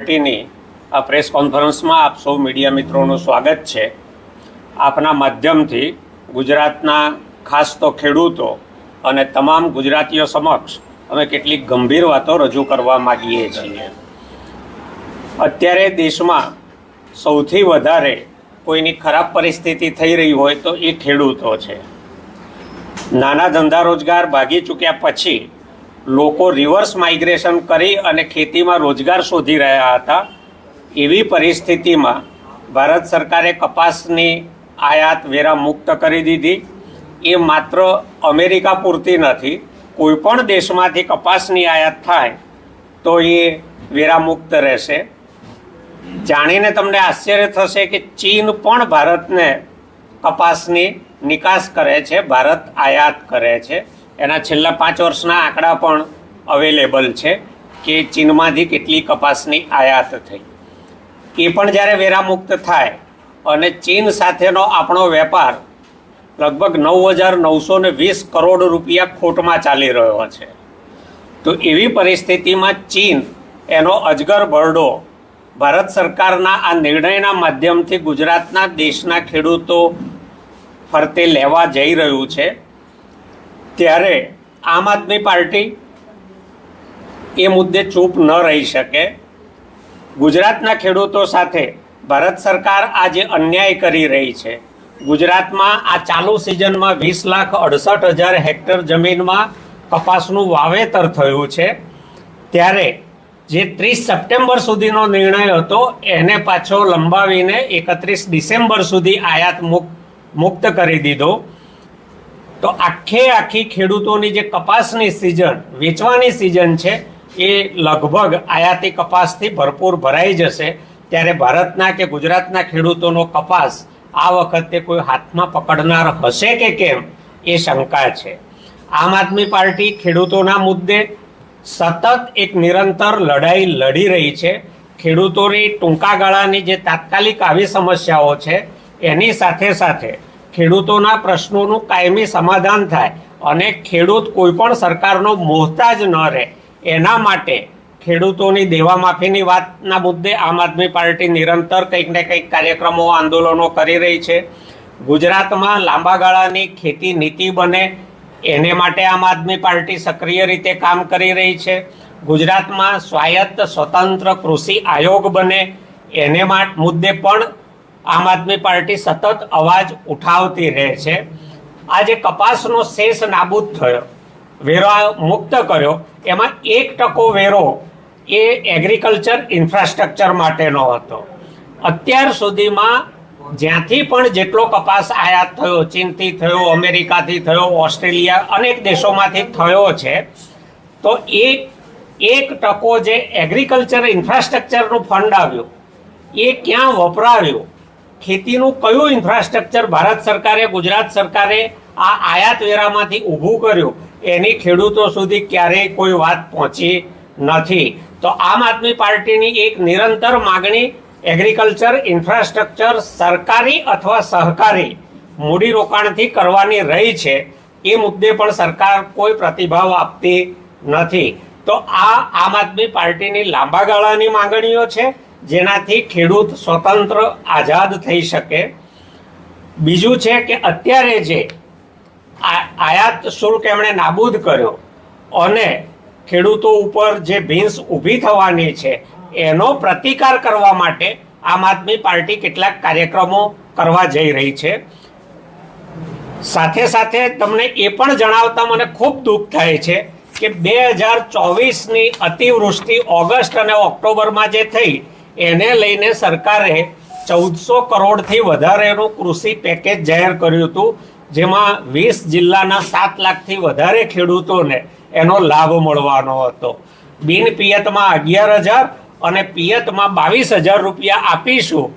પાર્ટીની આ પ્રેસ કોન્ફરન્સમાં આપ સૌ મીડિયા મિત્રોનું સ્વાગત છે। આપના માધ્યમથી ગુજરાતના ખાસ તો ખેડૂતો અને તમામ ગુજરાતીઓ સમક્ષ અમે કેટલીક ગંભીર વાતો રજૂ કરવા માગીએ છીએ। અત્યારે દેશમાં સૌથી વધારે કોઈની ખરાબ પરિસ્થિતિ થઈ રહી હોય તો એ ખેડૂતો છે। નાના ધંધા રોજગાર ભાગી ચૂક્યા પછી લોકો રિવર્સ માઇગ્રેશન કરી અને ખેતીમાં રોજગાર શોધી રહ્યા હતા। એવી પરિસ્થિતિમાં ભારત સરકારે કપાસની આયાત વેરા મુક્ત કરી દીધી। એ માત્ર અમેરિકા પૂરતી નથી, કોઈપણ દેશમાંથી કપાસની આયાત થાય તો એ વેરા મુક્ત રહેશે। જાણીને તમને આશ્ચર્ય થશે કે ચીન પણ ભારતને કપાસની નિકાસ કરે છે, ભારત આયાત કરે છે। એના છેલ્લા 5 વર્ષના આંકડા પણ અવેલેબલ છે કે ચીનમાંથી કેટલી કપાસની આયાત થઈ। એ પણ જ્યારે વેરામુક્ત થાય અને ચીન સાથેનો આપણો વેપાર લગભગ 9,920 કરોડ રૂપિયા ખોટમાં ચાલી રહ્યો છે, તો એવી પરિસ્થિતિમાં ચીન એનો અજગર ભરડો ભારત સરકારના આ નિર્ણયના માધ્યમથી ગુજરાતના દેશના ખેડૂતો ફરતે લેવા જઈ રહ્યું છે। ત્યારે આમ આદમી પાર્ટી એ મુદ્દે ચૂપ ન રહી શકે। ગુજરાતના ખેડૂતો સાથે ભારત સરકાર આજે અન્યાય કરી રહી છે। ગુજરાતમાં આ ચાલુ સિઝનમાં 20,68,000 હેક્ટર જમીનમાં કપાસનું વાવેતર થયું છે, ત્યારે જે 30 સપ્ટેમ્બર સુધીનો નિર્ણય હતો એને પાછો લંબાવીને 31 ડિસેમ્બર સુધી આયાત મુક્ત કરી દીધો। તો આખી ખેડૂતોની જે કપાસની સિઝન, વેચવાની સિઝન છે, એ લગભગ આયાતી કપાસથી ભરપૂર ભરાઈ જશે। ત્યારે ભારતના કે ગુજરાતના ખેડૂતોનો કપાસ આ વખતે કોઈ હાથમાં પકડનાર હશે કે કેમ એ શંકા છે। આમ આદમી પાર્ટી ખેડૂતોના મુદ્દે સતત એક નિરંતર લડાઈ લડી રહી છે। ખેડૂતોની ટૂંકા ગાળાની જે તાત્કાલિક આવી સમસ્યાઓ છે એની સાથે સાથે ખેડૂતોના પ્રશ્નોનું કાયમી સમાધાન થાય અને ખેડૂત કોઈ પણ સરકારનો મોહતાજ ન રહે, એના માટે ખેડૂતોની દેવા માફીની વાતના મુદ્દે આમ આદમી પાર્ટી નિરંતર કંઈક ને કંઈક કાર્યક્રમો, આંદોલનો કરી રહી છે। ગુજરાતમાં લાંબા ગાળાની ખેતી નીતિ બને એને માટે આમ આદમી પાર્ટી સક્રિય રીતે કામ કરી રહી છે। ગુજરાતમાં સ્વાયત્ત સ્વતંત્ર કૃષિ આયોગ બને એને મુદ્દે પણ આમ આદમી પાર્ટી સતત અવાજ ઉઠાવતી રહે છે। આ જે કપાસનો શેષ નાબૂદ થયો, વેરો મુક્ત કર્યો, એમાં 1% વેરો એ એગ્રીકલ્ચર ઇન્ફ્રાસ્ટ્રક્ચર માટેનો હતો। અત્યાર સુધીમાં જ્યાંથી પણ જેટલો કપાસ આયાત થયો, ચીનથી થયો, અમેરિકાથી થયો, ઓસ્ટ્રેલિયા, અનેક દેશોમાંથી થયો છે, તો એ 1% જે એગ્રીકલ્ચર ઇન્ફ્રાસ્ટ્રક્ચરનું ફંડ આવ્યું એ ક્યાં વપરાવ્યું, ખેતીનું કયું ઇન્ફ્રાસ્ટ્રક્ચર ભારત સરકારે, ગુજરાત સરકારે આ આયાત વેરામાંથી ઊભું કર્યું, એની ખેડૂતો સુધી ક્યારેય કોઈ વાત પહોંચી નથી। તો આમ આદમી પાર્ટીની એક નિરંતર માગણી એગ્રીકલ્ચર ઇન્ફ્રાસ્ટ્રક્ચર સરકારી અથવા સહકારી મૂડીરોકાણથી કરવાની રહી છે। એ મુદ્દે પણ સરકાર કોઈ પ્રતિભાવ આપતી નથી। તો આ આમ આદમી પાર્ટીની લાંબા ગાળાની માંગણીઓ છે, જેનાથી ખેડૂત સ્વતંત્ર આઝાદ થઈ શકે। બીજું છે કે અત્યારે જે આયાત શુલ્ક એમણે નાબૂદ કર્યો અને ખેડૂતો ઉપર જે ભીંસ ઊભી થવાની છે એનો પ્રતિકાર કરવા માટે આમ આદમી પાર્ટી કેટલાક કાર્યક્રમો કરવા જઈ રહી છે। સાથે સાથે તમને એ પણ જણાવતા મને ખૂબ દુઃખ થાય છે કે 2024ની અતિવૃષ્ટિ ઓગસ્ટ અને ઓક્ટોબરમાં જે થઈ એને લઈને સરકારે 1400 કરોડથી વધારેનું કૃષિ પેકેજ જાહેર કર્યું હતું, જેમાં 20 જિલ્લાના 7 લાખથી વધારે ખેડૂતોને એનો લાભ મળવાનો હતો। બિન પિયતમાં 11,000 અને પિયતમાં 22,000 રૂપિયા આપીશું,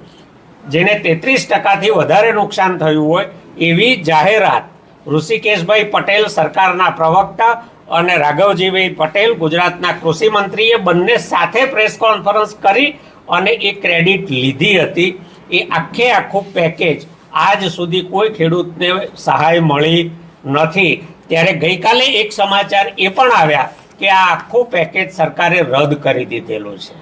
જેને 33%થી વધારે નુકસાન થયું હોય એવી જાહેરાત ઋષિકેશભાઈ પટેલ, સરકારના પ્રવક્તા, અને રાઘવજીભાઈ પટેલ, ગુજરાતના કૃષિ મંત્રીએ બંને સાથે પ્રેસ કોન્ફરન્સ કરી અને એ ક્રેડિટ લીધી હતી। એ આખું પેકેજ આજ સુધી કોઈ ખેડૂતને સહાય મળી નથી। ત્યારે ગઈકાલે એક સમાચાર એ પણ આવ્યા કે આ આખું પેકેજ સરકારે રદ કરી દીધેલું છે।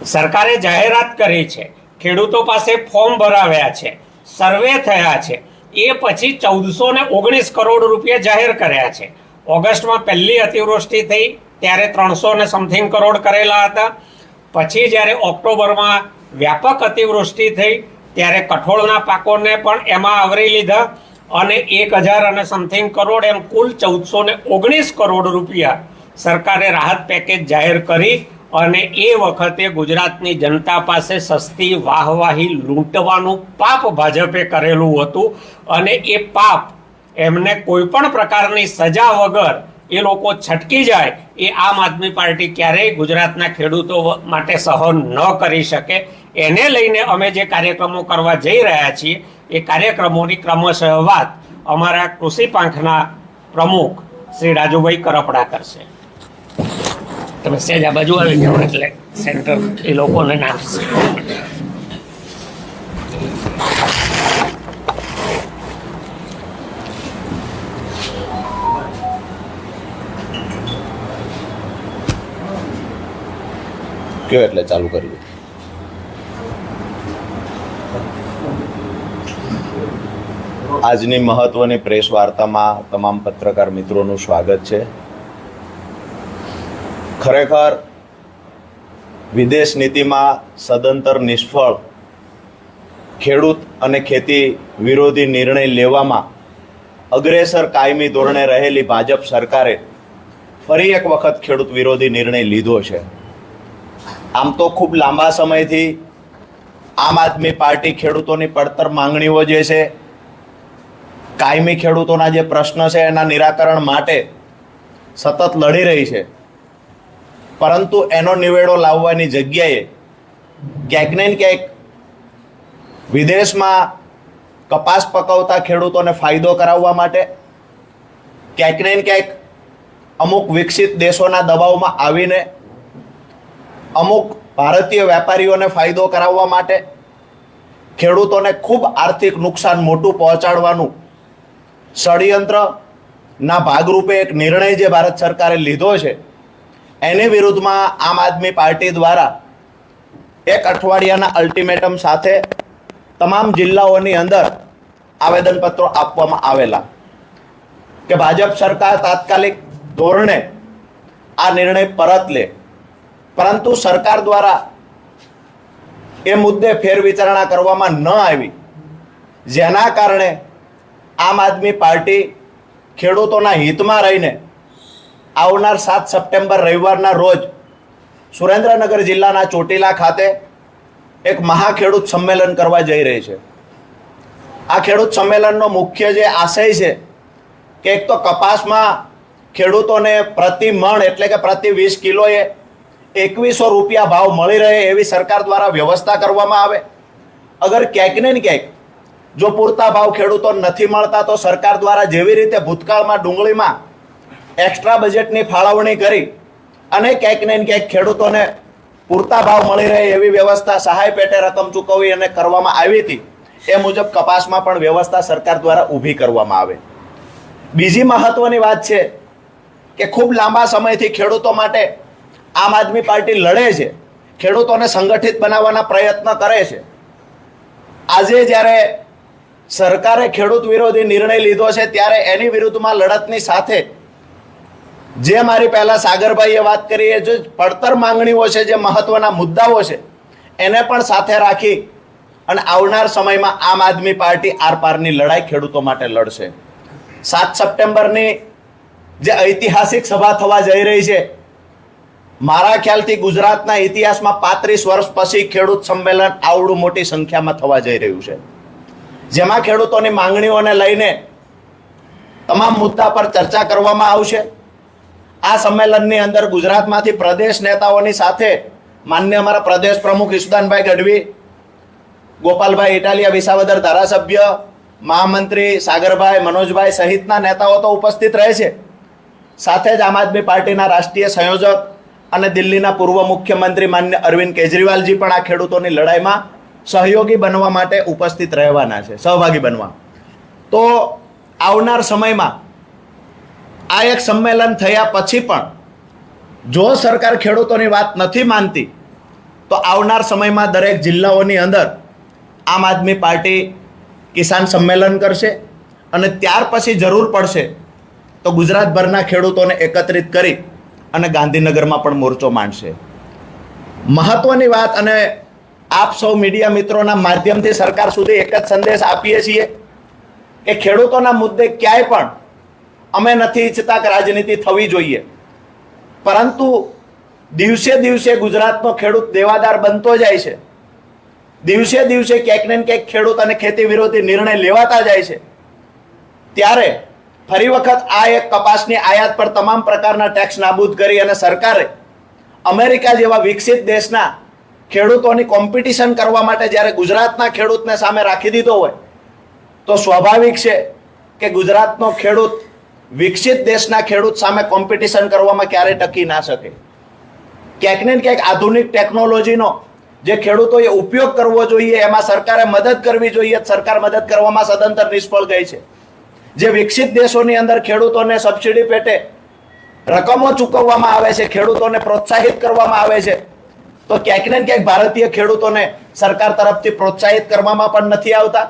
સરકારે જાહેરાત કરી છે, ખેડૂતો પાસે ફોર્મ ભરાવ્યા છે, સર્વે થયા છે, એ પછી 1419 કરોડ રૂપિયા જાહેર કર્યા છે. ઓગસ્ટમાં પહેલી અતિવૃષ્ટિ થઈ ત્યારે 300 ને સમથિંગ કરોડ કરેલા હતા. પછી જ્યારે ઓક્ટોબરમાં વ્યાપક અતિવૃષ્ટિ થઈ ત્યારે કઠોળના પાકોને પણ એમાં આવરી લીધા અને 1000 અને સમથિંગ કરોડ, એમ કુલ 1419 કરોડ રૂપિયા સરકારે રાહત પેકેજ જાહેર કરી. અને એ વખતે ગુજરાતની જનતા પાસે સસ્તી વાહવાહી લૂંટવાનું પાપ ભાજપે કરેલું હતું અને એ પાપ એમને કોઈ પણ પ્રકારની સજા વગર એ લોકો છટકી જાય એ આમ આદમી પાર્ટી ક્યારેય ગુજરાતના ખેડૂતો માટે સહન ન કરી શકે. એને લઈને અમે જે કાર્યક્રમો કરવા જઈ રહ્યા છીએ એ કાર્યક્રમોની ક્રમશઃ વાત અમારા કૃષિ પાંખના પ્રમુખ શ્રી રાજુભાઈ કરપડા કરશે. તમે સહેજ આ બાજુ આવી જાઓ એટલે સેન્ટર એ લોકોને ના કયો એટલે ચાલુ કર્યું. આજની મહત્વની પ્રેસ વાર્તામાં તમામ પત્રકાર મિત્રોનું સ્વાગત છે. ખરેખર વિદેશ નીતિમાં સદંતર નિષ્ફળ ખેડૂત અને ખેતી વિરોધી નિર્ણય લેવામાં અગ્રેસર કાયમી ધોરણે રહેલી ભાજપ સરકારે ફરી એક વખત ખેડૂત વિરોધી નિર્ણય લીધો છે. આમ તો ખૂબ લાંબા સમયથી આમ આદમી પાર્ટી ખેડૂતોની પડતર માંગણીઓ જે છે, કાયમી ખેડૂતોના જે પ્રશ્ન છે એના નિરાકરણ માટે સતત લડી રહી છે. પરંતુ એનો નિવેડો લાવવાની જગ્યાએ ક્યાંક ને ક્યાંક વિદેશમાં કપાસ પકવતા ખેડૂતોને ફાયદો કરાવવા માટે, ક્યાંક ને ક્યાંક અમુક વિકસિત દેશોના દબાવમાં આવીને અમુક ભારતીય વેપારીઓને ફાયદો કરાવવા માટે ખેડૂતોને ખૂબ આર્થિક નુકસાન મોટું પહોંચાડવાનું ષડયંત્રના ભાગરૂપે એક નિર્ણય જે ભારત સરકારે લીધો છે એની વિરુદ્ધમાં આમ આદમી પાર્ટી દ્વારા એક અઠવાડિયાના અલ્ટિમેટમ સાથે તમામ જિલ્લાઓની અંદર આવેદનપત્રો આપવામાં આવેલા કે ભાજપ સરકાર તાત્કાલિક ધોરણે આ નિર્ણય પરત લે. પરંતુ સરકાર દ્વારા એ મુદ્દે ફેરવિચારણા કરવામાં ન આવી, જેના કારણે આમ આદમી પાર્ટી ખેડૂતોના હિતમાં રહીને આવનાર 7 સપ્ટેમ્બર રવિવારના રોજ સુરેન્દ્રનગર જિલ્લાના ચોટીલા ખાતે એક મહાખેડૂત સંમેલન કરવા જઈ રહી છે. આ ખેડૂત સંમેલનનો મુખ્ય જે આશય છે કે એક તો કપાસમાં ખેડૂતોને પ્રતિ મણ એટલે કે પ્રતિ 20 કિલોએ 2100 રૂપિયા ભાવ મળી રહે એવી સરકાર દ્વારા વ્યવસ્થા કરવામાં આવે. અગર ક્યાંક ને ક્યાંક જો પૂરતા ભાવ ખેડૂતોને નથી મળતા તો સરકાર દ્વારા જેવી રીતે ભૂતકાળમાં ડુંગળીમાં એક્સ્ટ્રા બજેટની ફાળવણી કરી અને ક્યાંક ને ક્યાંક ખેડૂતોને પૂરતા ભાવ મળી રહે એવી વ્યવસ્થા સહાય પેટે રકમ ચૂકવવી અને કરવામાં આવી હતી, એ મુજબ કપાસમાં પણ વ્યવસ્થા સરકાર દ્વારા ઊભી કરવામાં આવે. બીજી મહત્વની વાત છે કે ખૂબ લાંબા સમયથી ખેડૂતો માટે આમ આદમી પાર્ટી લડે છે, ખેડૂતોને સંગઠિત બનાવવાના પ્રયત્ન કરે છે. આજે જ્યારે સરકારે ખેડૂત વિરોધી નિર્ણય લીધો છે ત્યારે એની વિરુદ્ધમાં લડતની સાથે જે મારી પહેલા સાગરભાઈએ વાત કરી એ જે પડતર માંગણીઓ છે, જે મહત્વના મુદ્દાઓ છે, એને પણ સાથે રાખી અને આવનાર સમયમાં આમ આદમી પાર્ટી આરપારની લડાઈ ખેડૂતો માટે લડશે. 7 સપ્ટેમ્બરની જે ઐતિહાસિક સભા થવા જઈ રહી છે, મારા ખ્યાલથી ગુજરાતના ઇતિહાસમાં 35 વર્ષ પછી ખેડૂત સંમેલન આવડું મોટી સંખ્યામાં થવા જઈ રહ્યું છે, જેમાં ખેડૂતોની માંગણીઓને લઈને તમામ મુદ્દા પર ચર્ચા કરવામાં આવશે. આ સંમેલનની અંદર ગુજરાતમાંથી પ્રદેશ નેતાઓની સાથે માન્ય અમારા પ્રદેશ પ્રમુખ ઈશુદાનભાઈ ગઢવી, ગોપાલભાઈ ઇટાલિયા વિસાવદર ધારાસભ્ય, મહામંત્રી સાગરભાઈ, મનોજભાઈ સહિતના નેતાઓ તો ઉપસ્થિત રહે છે. સાથે જ આમ આદમી પાર્ટીના રાષ્ટ્રીય સંયોજક અને દિલ્હીના પૂર્વ મુખ્યમંત્રી માન્ય અરવિંદ કેજરીવાલજી પણ આ ખેડૂતોની લડાઈમાં સહયોગી બનવા માટે ઉપસ્થિત રહેવાના છે, સહભાગી બનવા. તો આવનાર સમયમાં આ એક સંમેલન થયા પછી પણ જો સરકાર ખેડૂતોની વાત નથી માનતી તો આવનાર સમયમાં દરેક જિલ્લાઓની અંદર આમ આદમી પાર્ટી કિસાન સંમેલન કરશે અને ત્યાર પછી જરૂર પડશે તો ગુજરાતભરના ખેડૂતોને એકત્રિત કરી અને ગાંધીનગરમાં પણ મોરચો માંડશે. મહત્વની વાત, અને આપ સૌ મીડિયા મિત્રોના માધ્યમથી સરકાર સુધી એક જ સંદેશ આપીએ છીએ કે ખેડૂતોના મુદ્દે ક્યાંય પણ અમે નથી ઈચ્છતા કે રાજનીતિ થવી જોઈએ, પરંતુ દિવસે દિવસે ગુજરાતનો ખેડૂત દેવાદાર બનતો જાય છે. દિવસે દિવસે ક્યાંક ને ક્યાંક ખેડૂત અને ખેતી વિરોધી નિર્ણય લેવાતા જાય છે. ત્યારે ફરી વખત આ એક કપાસની આયાત પર તમામ પ્રકારના ટેક્સ નાબૂદ કરી અને સરકારે અમેરિકા જેવા વિકસિત દેશના ખેડૂતોની કોમ્પિટિશન કરવા માટે જ્યારે ગુજરાતના ખેડૂતને સામે રાખી દીધો હોય તો સ્વાભાવિક છે કે ગુજરાતનો ખેડૂત વિકસિત દેશના ખેડૂત સામે કોમ્પિટિશન કરવામાં ક્યારેય ટકી ના શકે. ક્યાંક ને ક્યાંક આધુનિક ટેકનોલોજીનો જે ખેડૂતોએ ઉપયોગ કરવો જોઈએ એમાં સરકારે મદદ કરવી જોઈએ. સરકાર મદદ કરવામાં સદંતર નિષ્ફળ ગઈ છે. જે વિકસિત દેશોની અંદર ખેડૂતોને સબસિડી પેટે રકમો ચૂકવવામાં આવે છે, ખેડૂતોને પ્રોત્સાહિત કરવામાં આવે છે, તો ક્યાંક ને ક્યાંક ભારતીય ખેડૂતોને સરકાર તરફથી પ્રોત્સાહિત કરવામાં પણ નથી આવતા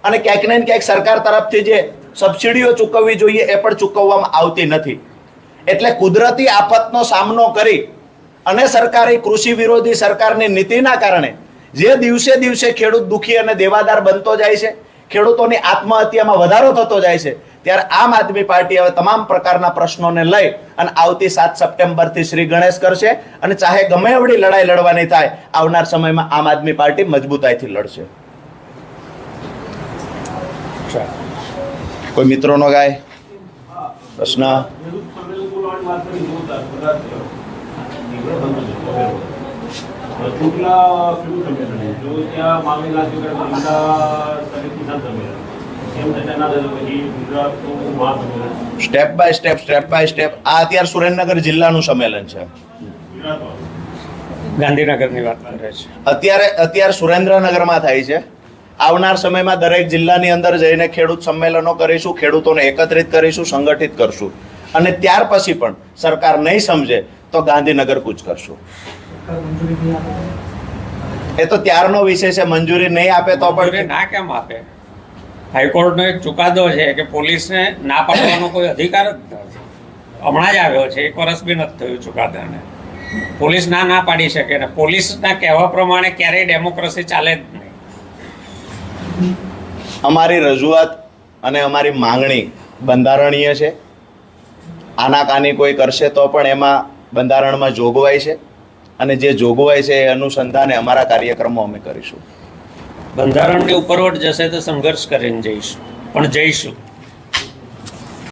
અને ક્યાંક ને ક્યાંક સરકાર તરફથી જે સબસિડીઓ ચૂકવવી જોઈએ એ પણ ચૂકવવામાં આવતી નથી. એટલે કુદરતી આફતનો સામનો કરી અને સરકારી કૃષિ વિરોધી સરકારની નીતિના કારણે જે દિવસે દિવસે ખેડૂત દુઃખી અને દેવાદાર બનતો જાય છે, ખેડૂતોની આત્મહત્યામાં વધારો થતો જાય છે, ત્યારે આમ આદમી પાર્ટી હવે તમામ પ્રકારના પ્રશ્નોને લઈ અને આવતી 7 સપ્ટેમ્બરથી શ્રી ગણેશ કરશે અને ચાહે ગમે એવડી લડાઈ લડવાની થાય, આવનાર સમયમાં આમ આદમી પાર્ટી મજબૂતાઈથી લડશે. કોઈ મિત્રોનો ગાય પ્રશ્ન? સ્ટેપ બાય સ્ટેપ આ અત્યારે સુરેન્દ્રનગર જિલ્લાનું સંમેલન છે. ગાંધીનગરની વાત કરે છે. અત્યારે સુરેન્દ્રનગરમાં થાય છે. આવનાર સમયમાં દરેક જિલ્લાની અંદર જઈને ખેડૂત સંમેલનો કરીશું, ખેડૂતોને એકત્રિત કરીશું, સંગઠિત કરશું અને ત્યાર પછી પણ સરકાર નહીં સમજે તો ગાંધીનગર કૂચ કરશું. એ તો ત્યારનો વિષય છે. મંજૂરી નહીં આપે તો પણ ના કેમ આપે? હાઈકોર્ટનો એક ચુકાદો છે કે પોલીસને ના પાડવાનો કોઈ અધિકાર જ નથી. હમણાં જ આવ્યો છે, 1 વર્ષ બી નથી થયું ચુકાદાને. પોલીસ ના પાડી શકે ને પોલીસના કહેવા પ્રમાણે ક્યારેય ડેમોક્રેસી ચાલે જ નહીં. અમારી રજૂઆત અને અમારી માંગણી બંધારણીય છે. આનાકાની કોઈ કરશે તો પણ એમાં બંધારણમાં જોગવાઈ છે અને જે જોગવાઈ છે એ અનુસંધાને અમારા કાર્યક્રમો અમે કરીશું. બંધારણની ઉપરવટ જશે તો સંઘર્ષ કરીને જઈશું, પણ જઈશું.